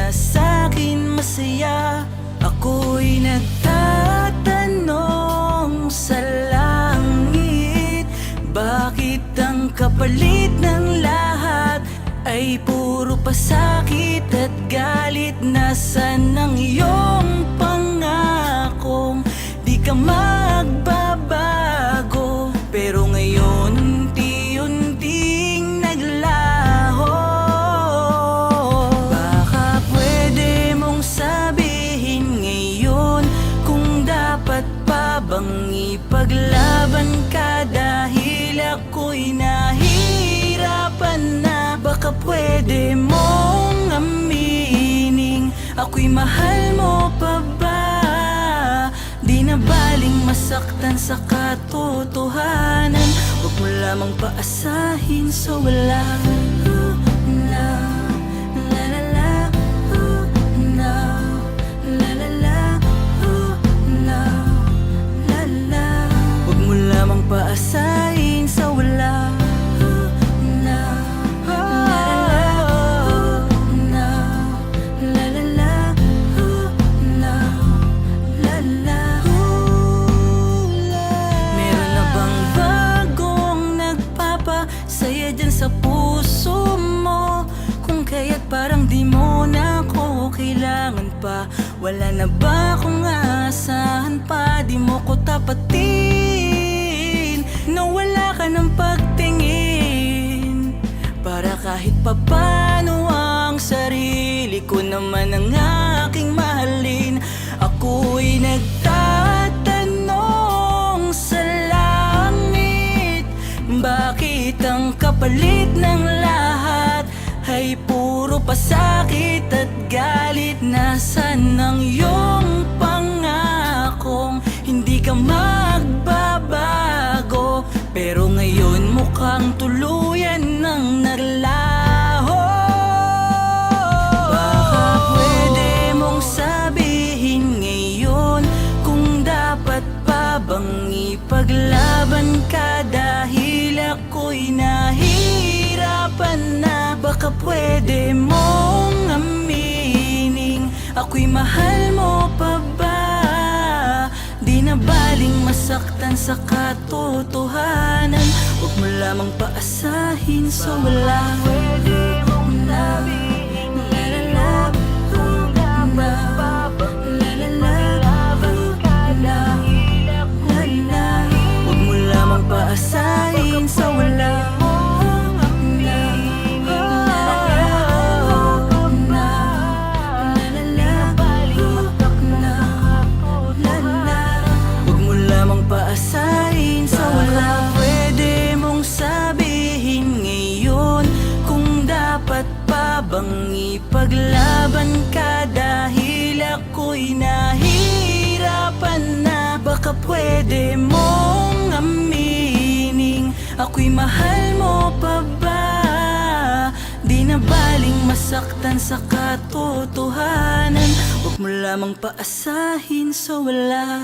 na sa'kin masaya. Ako'y nagtatanong sa langit, bakit ang kapalit ng lahat ay puro pasakit at galit? Nasaan ang iyong pangakong di ka magbabago? Pero ngayon unti-unting naglaho. Baka pwede mong sabihin ngayon kung dapat pa bang ipaglaban ka, dahil ako'y nahihirapan na. Baka pwede mong aminin ako'y mahal mo pa ba? Di na baling masaktan sa katotohanan, huwag mo lamang paasahin sa wala. Huwag mo lamang paasahin sa wala. Saya dyan sa puso mo, kung kaya't parang di mo na ako kailangan pa. Wala na ba akong aasahan pa? Di mo ko tapatin na wala ka ng pagtingin, para kahit papano ang sarili ko naman ang aking mahalin. Ako'y nagtatanong sa langit, bakit ang kapalit ng lahat ay puro pasakit at galit? Nasaan ang iyong pangakong hindi ka magbabago? Pero ngayon mukhang tuluyan ng naglaho. Baka pwede mong sabihin ngayon kung dapat pa bang ipaglaban ka, dahil ako'y nahihirapan na. Baka pwede mong aminin ako'y mahal mo pa ba? Di na baling masaktan sa katotohanan, huwag mo lamang paasahin sa wala. Pwede mong sabihin ngayon kung dapat pa bang ipaglaban ka, dahil ako'y nahihirapan. Huwag mo lamang paasahin sa wala. Paasahin sa wala. Pwede mong sabihin ngayon kung dapat pa bang ipaglaban ka, dahil ako'y nahihirapan na. Baka pwede mong aminin ako'y mahal mo pa ba? Di na baling masaktan sa katotohanan, huwag mo lamang paasahin sa wala.